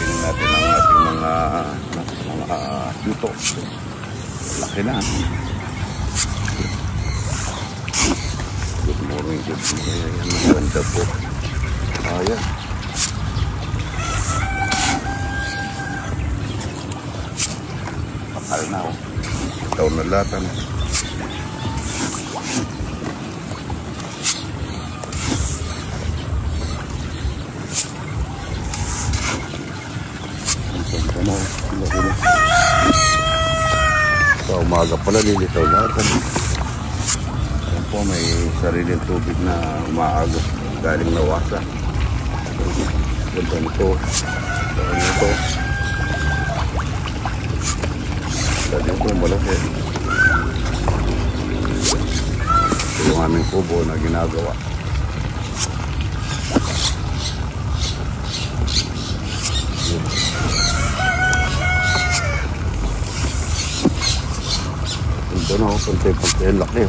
kainin natin ang ating mga dito. Laki na. Good morning. Ayan, maganda po. Ayan. Kapal na ako. Itaw na latan. Sa umaga pala lilitaw latan. Ayan po, may sariling tubig na umaagos galing nawasa. Ganda nito. Ganda nito. Ganda nito, malaki. Ito yung aming kubo na ginagawa. Ito na, punti-punti ang laki.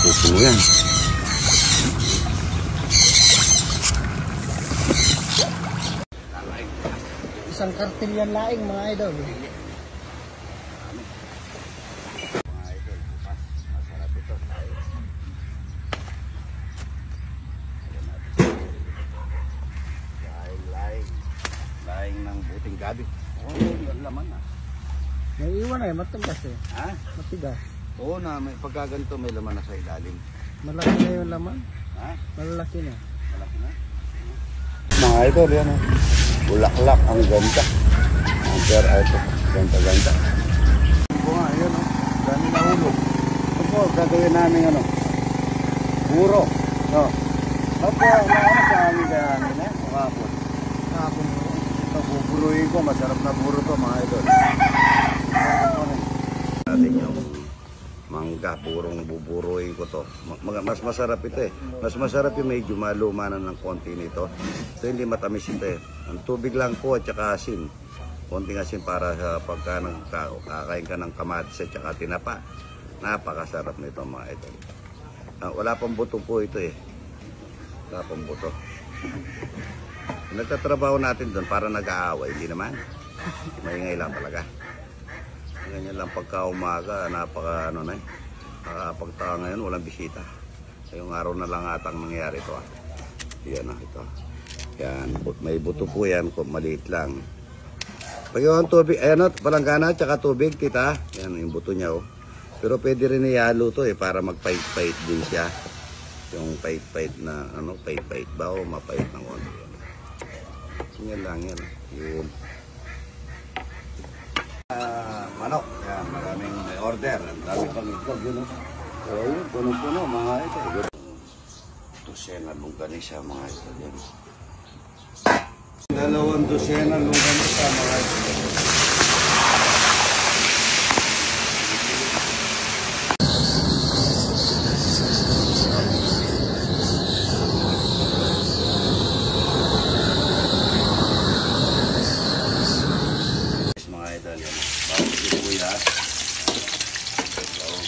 Pupuno yan. Isang kartil yan laing mga idol. Laing ng buting gabi. Oh, yung laman na. May iwan eh, matigas eh. Ha? Matigas. Oo na, may pagkaganto may laman na sa ilalim. Malaki na yung laman. Ha? Malalaki na. Malaki na. Mga idol, yan oh. Bulaklak ang ganda. Ang pera ito. Ganda-ganda. Ito nga, yan oh. Dami na ulo. Ito po, gagawin namin ano. Buro. No. Ito po, ano sa amin kaya namin eh. Makapon. Kahapon mo. Ito, buburuin ko. Masarap na buro to mga idol. Natin yung mangga, purong buburuin ko to. Mas masarap ito eh. Mas masarap yung medyo malumanan ng konti nito. Ito hindi matamis ito eh. Ang tubig lang po at saka asin. Konting asin para sa pagka kakain ka ng kamatis at saka tinapa. Napakasarap nito mga idol. Wala pang buto po ito eh. Wala pang buto. Nagtatrabaho natin doon para nag-aaway. Hindi naman. Maingay lang talaga. Ganyan lang pagka umaga, napaka ano na eh. Pagtaka ngayon, walang bisita. Yung araw na lang atang nangyayari ito. Yan na ito. Yan, may buto po yan, maliit lang. Pag yung tubig, ayan o, palanggana, tsaka tubig, kita. Yan, yung buto niya oh. Pero pwede rin ihalo to eh, para magpait-pait din siya. Yung pait-pait na, ano, pait-pait ba o mapait ng konti. Yan lang yan. Yun. Manok, yan, maraming order. Ang dami pang itlog yun. So yun, punong-puno mga ito. Dosena longganisa mga ito. Yan. 2 dosena longganisa mga ito.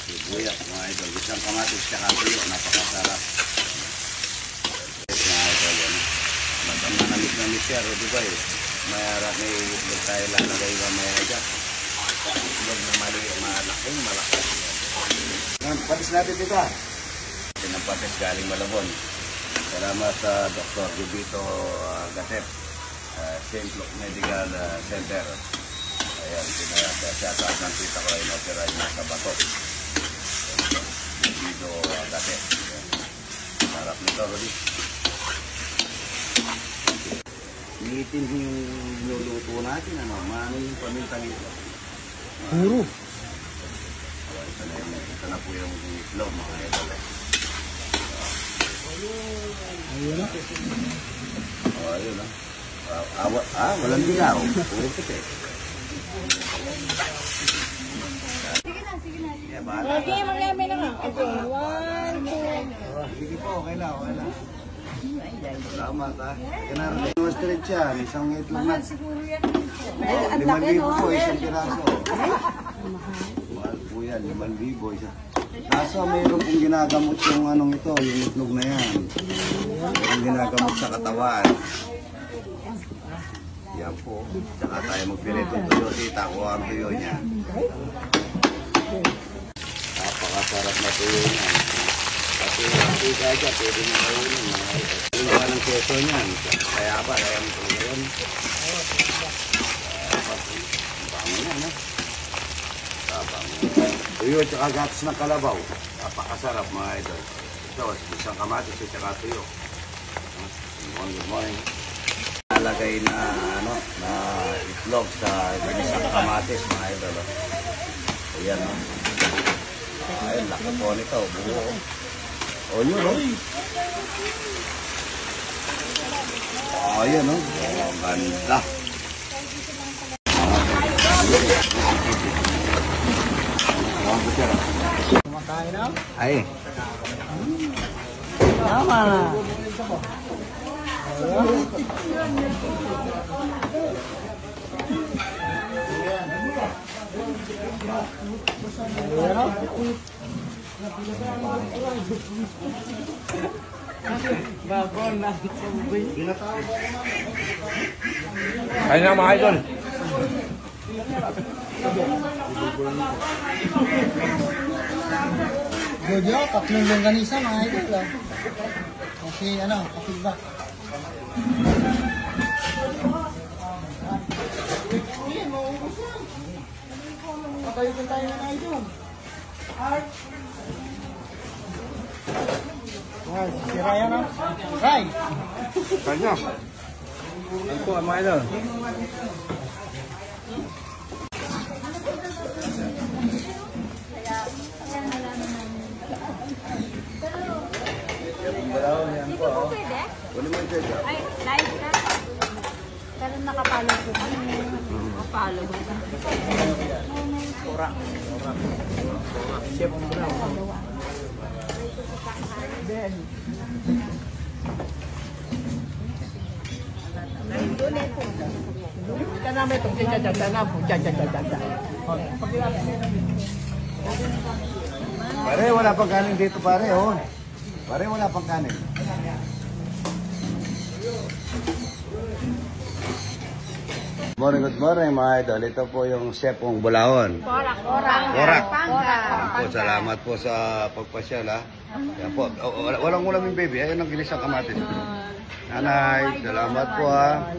Sibuyas mga idol, isang kamatis tsaka tuyo, napakasarap. Mga idol yan, matang namis siya, o diba eh, may itlog tayo lalagay mamaya dyan. Itlog na malaking malaki. Ngayon, patis natin dito ha. Pinapatis galing Malabon. Salamat sa Dr. Jubito Gatep, St. Luke Medical Center. Ayan, pinasyataan ng tita ko ay natira niya sa bato. Dito agate. Sarap nito, Rudy. Niitin yung niluluto natin, ano? Maano yung pamintang ito? Puro. Ito na po yung itlog, mga idol. Ayun na. Ayun na. Walang dilaw. Puro puti. Okay, mag-eme na nga. Okay, 1, 2. Sige po, okay na, okay na. Salamat ha. Ganarang yung stretch yan. Isang itlog na. Siguro yan. 5,000 po, isang piraso. Mahal po yan, 5,000 isa. Kaso mayroon pong ginagamot yung anong ito, yung itlog na yan. Mayroon ginagamot sa katawan. Yan po. Tsaka tayo magpilitong tuyo. Tita, kuha ang tuyo niya. Napakasarap na tuyo niya. Kasi yung tita siya, pwede nyo kainin. Yung naman ng keso niyan. Kaya pa, kaya mo tuyo yun. Bango yan, ha? Bango. Tuyo at saka gatas ng kalabaw. Napakasarap mga idol. Ito, isang kamatis at saka tuyo. Good morning. Nalagay na ano na itlog sa isang kamatis mga idol. Ayan o. Ayun, laki po nito. Buo. O yun o. Ayan o. Oh, ganda. Kumakain na? Ay. Tama na. Babon na. Kain na mga idol. Jojo, tatlong longganisa mga idol. Kasi ano, kapigback. Patayutin tayo ng idol. Ay, si Ryan na. Ray! Kanya. Ano po mga idol? Hindi po po pwede? Ay, live ka. Pero nakapalo po kami. Nakapalo po kami. Chef mo na. Ka namin itong jajajaja po. Jajajaja. Pare, wala pang kanin dito pare oh. Pare, wala pang kanin. Good morning mga idol. Ito po yung chef kong Bulahon. Korak. Korak. Po, salamat po sa pagpasyal ha. Yan po. Walang ulam yung baby. Ayun ang ginisang kamatis. Nanay, salamat po ha.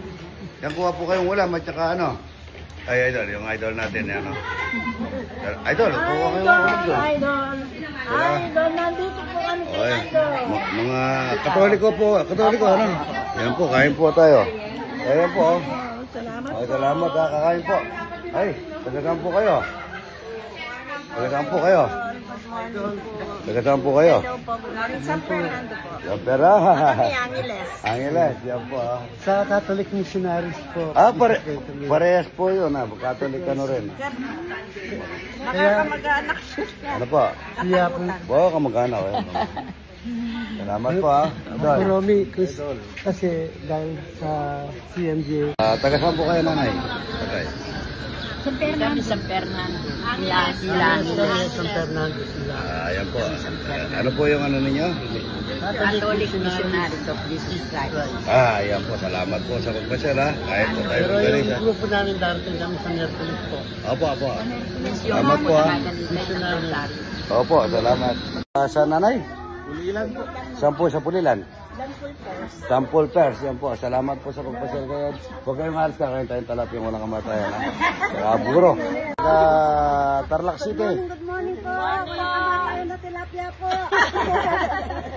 Yan kuha po kayong ulam at saka ano. Ay idol, yung idol natin yan no. Idol, kuha kayong ulam doon. Idol, nandito po kami sa Oy, idol. mga katoliko ano. Yan po, kain po tayo. Ayan po oh. Salamat. Ay, salamat ha, kakain po. Ay, talagang po kayo. Talagang po kayo. Talagang po kayo. San Fernando po. Yan pera. Angeles. Angeles, yan po ha. Sa Catholic Missionaries po. Parehas po yun ha. Katolik ano rin. Nakakamag-anak siya. Ano po? Siya po. Oo, kamag-anak. Salamat po ha. Idol. Romy, Chris, kasi dahil sa CMJ. Taga saan po kayo nanay? Tatay. San Fernando. San Fernando sila. Ayan po. Ano po yung ano ninyo? Catholic Missionaries of Jesus Christ. Ayan po. Salamat po sa pagpasyal ha. Kahit po tayo Pero magaling yung grupo namin darating kami sa Merkulis po. Opo. Mission Salamat po ha. Missionary. Opo, salamat. Sa nanay? Pulilan po. Saan po sa Pulilan? Dampol Pers. Yan po. Salamat po sa pagpasyal kayo. Huwag kayong halos ka. Kain tayong talap yung walang kamatayan. Sa Buro. Sa Tarlac City. Good morning po. Wala kamatayan na tilapia po.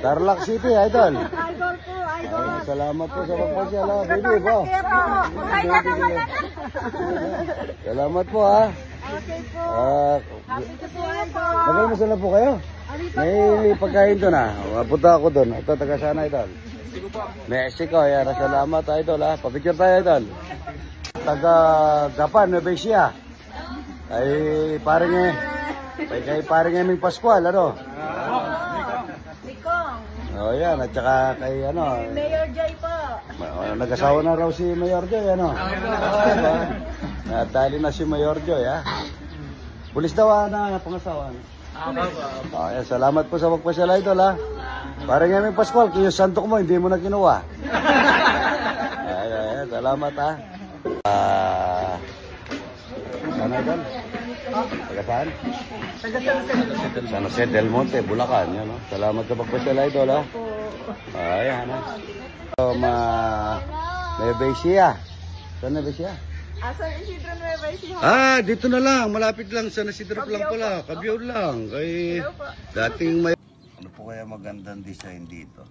Tarlac City, idol. Idol po, idol. Ay, salamat po sa pagpasyal ha. Baby po. Kaya naman na. Salamat po ha. Okay po. Ito po, idol. Nagalmasal na po kayo? May pagkain doon ha. Mapunta ako doon. Ito, taga sana idol. Mexico. Yan, salamat idol ha. Papicture tayo idol. Taga Japan, Nueva Ecija. Ay paring Eming Pascual, ano? Mikong. Oh, yan. At saka kay ano. Mayor Joy po. Nag-asawa na raw si Mayor Joy, ano? Natali na si Mayor Joy, ha? Pulis daw na pangasawa. Ayan, salamat po sa pagpasyal, idol, ha? Parang ngayon Pascual, yung santok mo, hindi mo na kinuha. Ayan, salamat, ha? Ano, idol? Taga saan? San Jose del Monte, Bulacan, yan, no? Salamat sa pagpasyal, idol, ha? Ayan, ha? Nueva Ecija. Saan Nueva Ecija? San Isidro Nueva Ecija. Dito na lang. Malapit lang. San Isidro lang pala. Kabyaw lang. Kay dating may... Ano po kaya magandang design dito?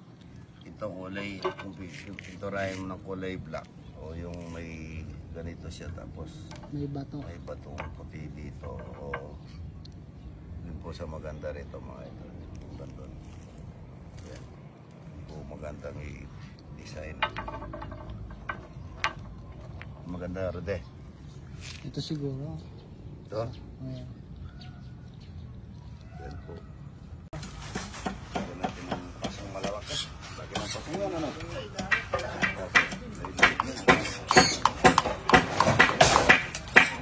Ito kulay, ito rhyme ng kulay black. O yung may ganito siya. Tapos May bato. may batong puti dito. O yun po sa maganda rito mga ito. Maganda. Yan. Yun po magandang design. Maganda Rode. Ito siguro. Ito. Ayan. Yan po. Lagyan natin ng pasong malawak. Lagyan ng pasong yan, ano?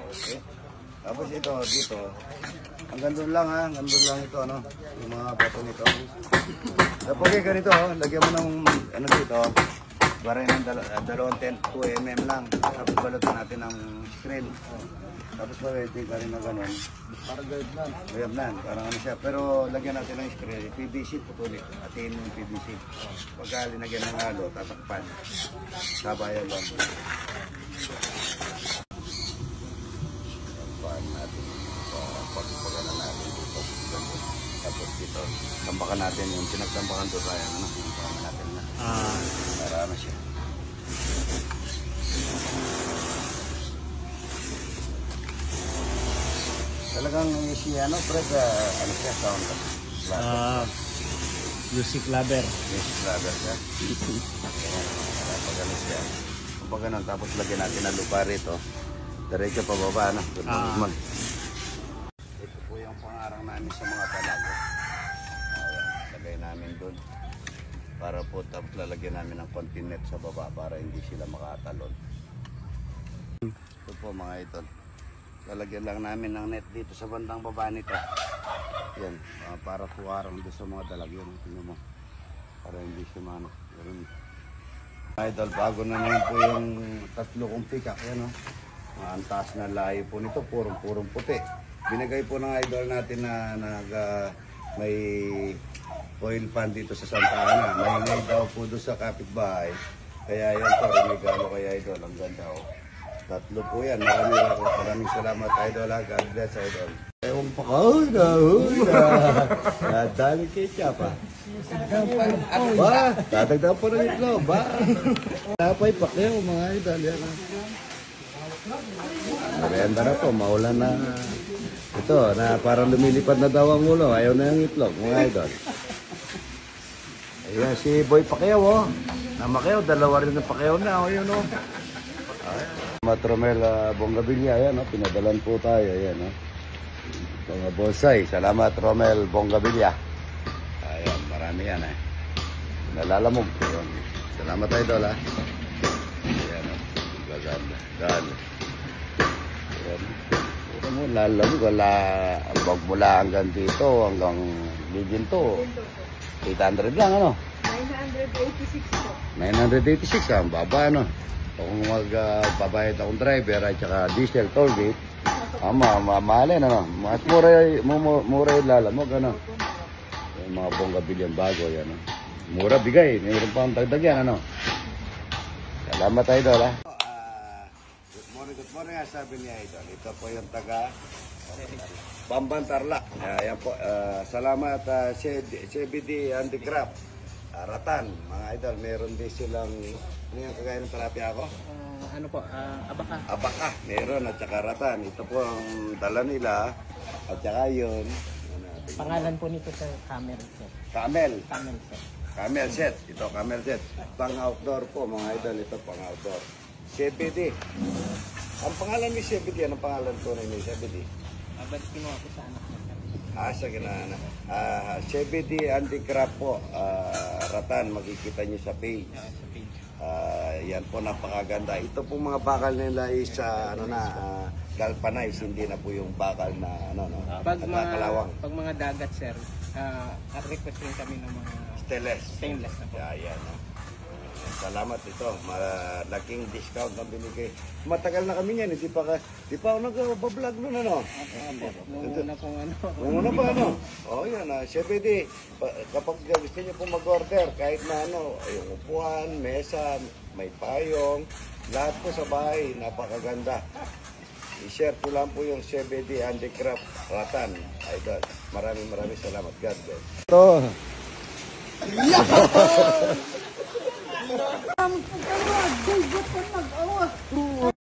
Okay. Tapos ito, dito. Hanggang doon lang, ha? Hanggang doon lang ito, ano? Yung mga bato nito. Tapos ganito, lagyan mo ng, ano dito, baray ng dalawang 2 mm lang. Tapos balutin natin ng screen. Tapos pwede ka rin na gano'n. Parang gayabnan. Parang ano siya. Pero lagyan natin ng screen. PVC putuli. Atin yung PVC. Pagka linagyan ng halo, tatakpan. Sabayan lang. Tatakpan natin. Pagpagalan natin dito. Tapos dito. Tambakan natin yung pinagtambakan doon tayo. Ano? Tambakan natin na. Para ano siya. Talagang si ano, Fred, ano siya, sound Music lover. music lover siya. Pag ano siya. Pag ganun, tapos lagyan natin ng lupa rito. Diretso pa baba, ano? Ito po yung pangarang namin sa mga talago. Lagay namin doon. Para po tapos lalagyan namin ng konting net sa baba para hindi sila makatalon. Ito po mga idol. Lalagyan lang namin ng net dito sa bandang baba nito. Yan, para puwarang doon sa mga dalagyan. Tingnan mo. Para hindi siya mano. Mga idol, bago na naman po yung tatlo kong pikak. Yan o. Ang taas na layo po nito. Purong puti. Binigay po ng idol natin na may oil pan dito sa Santa Ana. Maingay daw po doon sa kapitbahay. Kaya yan po, regalo kay idol. Ang ganda o. Tatlo po yan. Maraming salamat idol ha. God bless idol. Ewan pa ka. Huy na. Nadali kay Chapa. Ba? Tatagdagan po ng itlog. Ba? Tapay pa kayo mga idol. Yan ha. Merienda na po. Maulan na. Ito na parang lumilipad na daw ang ulo. Ayaw na yung itlog mga idol. Ayan, si Boy Pacquiao, oh. Namakyaw, dalawa rin ng Pacquiao na, oh, yun, oh. Matromel Bongabilla, ayan, oh. Pinadalan po tayo, ayan, oh. Mga bonsai, salamat Romel Bongabilla. Ayan, marami yan, eh. Nalalamog, ayan. Salamat tayo, idol, ha. Ayan, oh. Gaganda, ganda. Ayan, puro mo, lalamog, wag mula hanggang dito, hanggang Liginto. 800 lang, ano? 986 po. 986, ang baba, ano? Kung magbabayad akong driver at saka diesel toll gate, mahalin, ano? At mura yung lalamog, ano? Yung mga Bonggabillion bago, yan, ano? Mura bigay, mayroon pa ang dagdag yan, ano? Salamat, idol, ha? Good morning, sabi niya, idol. Ito po yung taga Bamban Tarlac. Ayan po. Salamat CBD Handicraft. Ratan, mga idol. Meron din silang, ano yung kagaya ng talapia ako? Ano po, abaka. Abaka, meron at saka ratan. Ito po ang dala nila. At saka yun. Pangalan po nito sa camel set. Camel. Camel set. Camel set. Ito, camel set. Pang outdoor po, mga idol. Ito, pang outdoor. CBD. Ang pangalan ni CBD, anong pangalan po na ni CBD? Ba't kinuha ko sa anak niya? Sige na. CBD Handicraft po, Ratan, makikita nyo sa page. Yan po, napakaganda. Ito po mga bakal nila is galvanize, hindi na po yung bakal na kalawang. Pag mga dagat, sir, request rin kami ng mga stainless na po. Yan. Salamat ito. Malaking discount ang binigay. Matagal na kami yan. Di pa ako nag-vlog nun, ano? Nung Una pa, ano? Yan. CBD, kapag gusto nyo po mag-order, kahit na yung upuan, mesa, may payong, lahat po sa bahay, napakaganda. I-share ko lang po yung CBD Handicraft Ratan. Idol. Maraming salamat. God bless. Ito. Ang pagkawa,